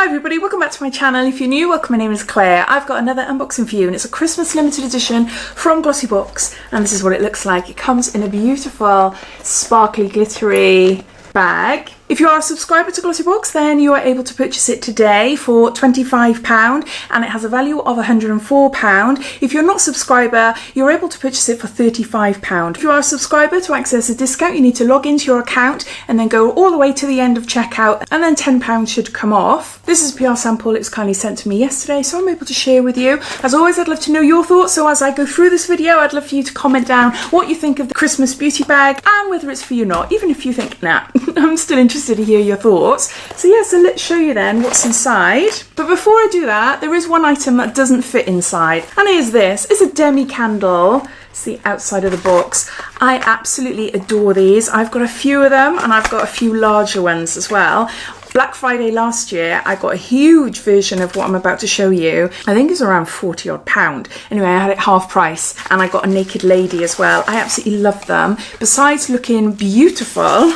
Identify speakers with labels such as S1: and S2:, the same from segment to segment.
S1: Hi everybody, welcome back to my channel. If you're new, welcome, my name is Claire. I've got another unboxing for you and it's a Christmas limited edition from Glossybox and this is what it looks like. It comes in a beautiful sparkly glittery bag. If you are a subscriber to Glossybox, then you are able to purchase it today for £25 and it has a value of £104. If you're not a subscriber, you're able to purchase it for £35. If you are a subscriber, to access a discount, you need to log into your account and then go all the way to the end of checkout and then £10 should come off. This is a PR sample. It was kindly sent to me yesterday, so I'm able to share with you. As always, I'd love to know your thoughts, so as I go through this video, I'd love for you to comment down what you think of the Christmas beauty bag and whether it's for you or not, even if you think, nah, I'm still interested to hear your thoughts. So yeah, so let's show you then what's inside. But before I do that, there is one item that doesn't fit inside, and it is this. It's a demi candle. It's the outside of the box. I absolutely adore these. I've got a few of them and I've got a few larger ones as well. Black Friday last year, I got a huge version of what I'm about to show you. I think it's around £40 odd. Anyway, I had it half price and I got a naked lady as well. I absolutely love them. Besides looking beautiful,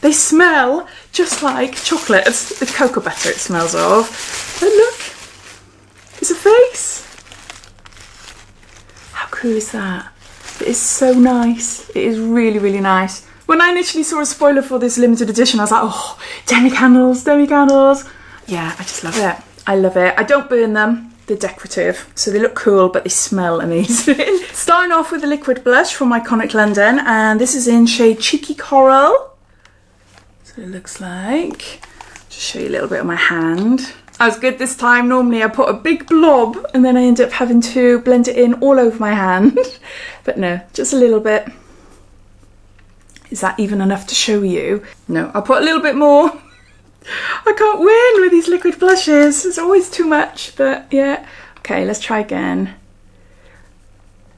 S1: they smell just like chocolate. The cocoa butter it smells of. But look, it's a face. How cool is that? It is so nice. It is really, really nice. When I initially saw a spoiler for this limited edition, I was like, oh, demi candles, demi candles. Yeah, I just love it. I love it. I don't burn them. They're decorative, so they look cool, but they smell amazing. Starting off with a liquid blush from Iconic London, and this is in shade Cheeky Coral. So it looks like. Just show you a little bit on my hand. I was good this time. Normally I put a big blob and then I end up having to blend it in all over my hand. But no, just a little bit. Is that even enough to show you? No, I'll put a little bit more. I can't win with these liquid blushes. It's always too much, but yeah. Okay, let's try again.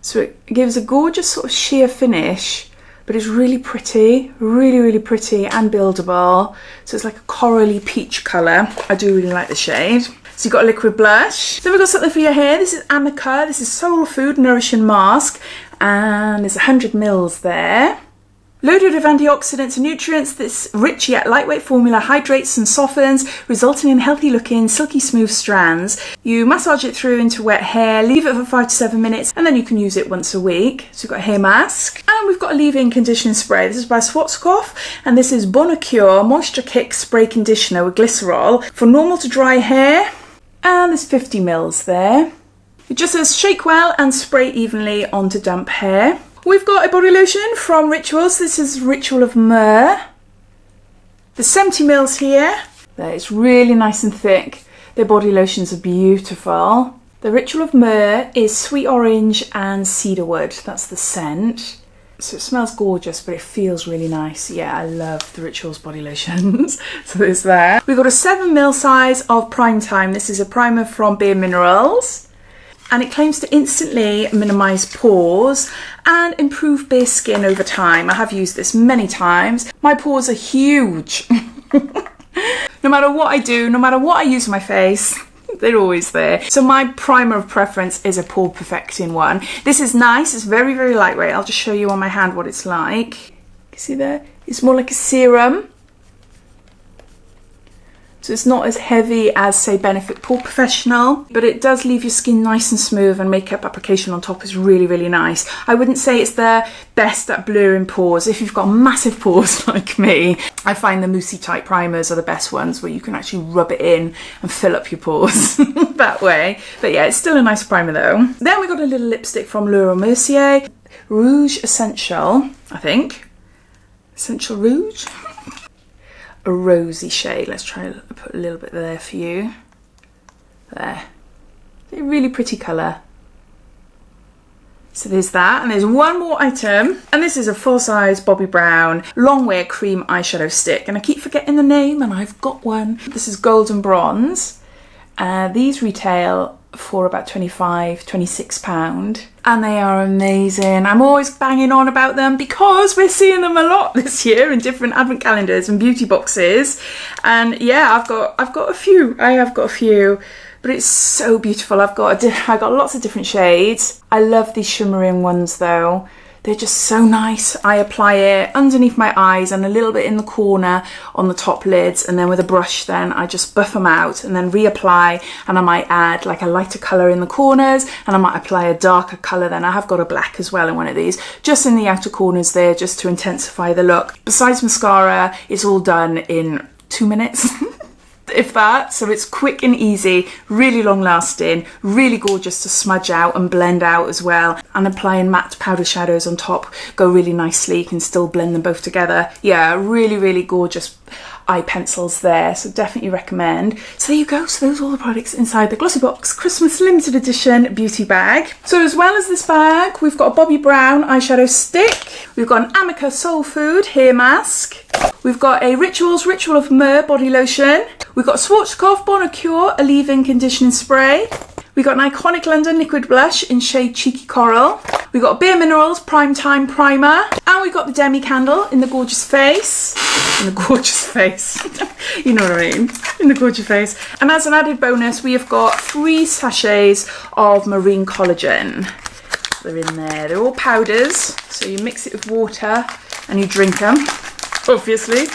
S1: So it gives a gorgeous sort of sheer finish, but it's really pretty, really, really pretty and buildable. So it's like a corally peach colour. I do really like the shade. So you've got a liquid blush. Then we've got something for your hair. This is Amica. This is Soul Food Nourishing Mask. And there's 100 mils there. Loaded with antioxidants and nutrients, this rich yet lightweight formula hydrates and softens, resulting in healthy looking, silky smooth strands. You massage it through into wet hair, leave it for 5 to 7 minutes, and then you can use it once a week. So we've got a hair mask. And we've got a leave-in conditioning spray. This is by Schwarzkopf, and this is Bonacure Moisture Kick Spray Conditioner with Glycerol for normal to dry hair. And there's 50 mils there. It just says shake well and spray evenly onto damp hair. We've got a body lotion from Rituals. This is Ritual of Myrrh. There's 70 mils here. It's really nice and thick. Their body lotions are beautiful. The Ritual of Myrrh is sweet orange and cedarwood. That's the scent. So it smells gorgeous, but it feels really nice. Yeah, I love the Rituals body lotions. So there's that. We've got a 7 ml size of Prime Time. This is a primer from Bare Minerals. And it claims to instantly minimise pores and improve bare skin over time. I have used this many times. My pores are huge. No matter what I do, no matter what I use on my face, they're always there. So my primer of preference is a pore perfecting one. This is nice. It's very, very lightweight. I'll just show you on my hand what it's like. You see there? It's more like a serum. So it's not as heavy as, say, Benefit Pore Professional, but it does leave your skin nice and smooth, and makeup application on top is really, really nice. I wouldn't say it's the best at blurring pores. If you've got massive pores like me, I find the moussey type primers are the best ones where you can actually rub it in and fill up your pores that way. But yeah, it's still a nice primer though. Then we got a little lipstick from Laura Mercier, Rouge Essential, I think. Essential Rouge? A rosy shade. Let's try and put a little bit there for you. There. A really pretty colour. So there's that, and there's one more item, and this is a full-size Bobbi Brown long wear cream eyeshadow stick, and I keep forgetting the name, and I've got one. This is Golden Bronze. These retail for about £25–26, and they are amazing. I'm always banging on about them because we're seeing them a lot this year in different advent calendars and beauty boxes. And yeah, I've got a few. I have got a few, but it's so beautiful. I got lots of different shades. I love these shimmering ones though. They're just so nice. I apply it underneath my eyes and a little bit in the corner on the top lids, and then with a brush then I just buff them out and then reapply, and I might add like a lighter colour in the corners, and I might apply a darker colour. Then I have got a black as well in one of these, just in the outer corners there, just to intensify the look. Besides mascara, it's all done in 2 minutes. If that, so it's quick and easy, really long lasting, really gorgeous to smudge out and blend out as well. And applying matte powder shadows on top go really nicely. You can still blend them both together. Yeah, really, really gorgeous eye pencils there, so definitely recommend. So there you go. So those are all the products inside the Glossybox Christmas limited edition beauty bag. So as well as this bag, we've got a Bobbi Brown eyeshadow stick, we've got an Amica Soul Food hair mask, we've got a Rituals Ritual of Myrrh body lotion, we've got a Schwarzkopf Bonacure a leave-in conditioning spray, we got an Iconic London liquid blush in shade Cheeky Coral, we got Bare Minerals Prime Time Primer, and we got the Demi Candle in the Gorgeous Face. In the Gorgeous Face. You know what I mean. In the Gorgeous Face. And as an added bonus, we have got 3 sachets of marine collagen. They're in there. They're all powders, so you mix it with water and you drink them, obviously.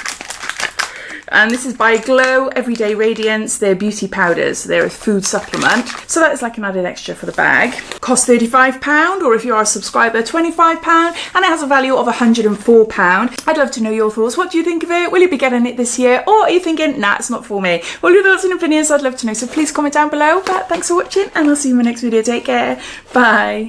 S1: And this is by Glow Everyday Radiance. They're beauty powders. They're a food supplement. So that is like an added extra for the bag. Costs £35, or if you are a subscriber, £25. And it has a value of £104. I'd love to know your thoughts. What do you think of it? Will you be getting it this year? Or are you thinking, nah, it's not for me? All your thoughts and opinions, I'd love to know. So please comment down below. But thanks for watching, and I'll see you in my next video. Take care. Bye.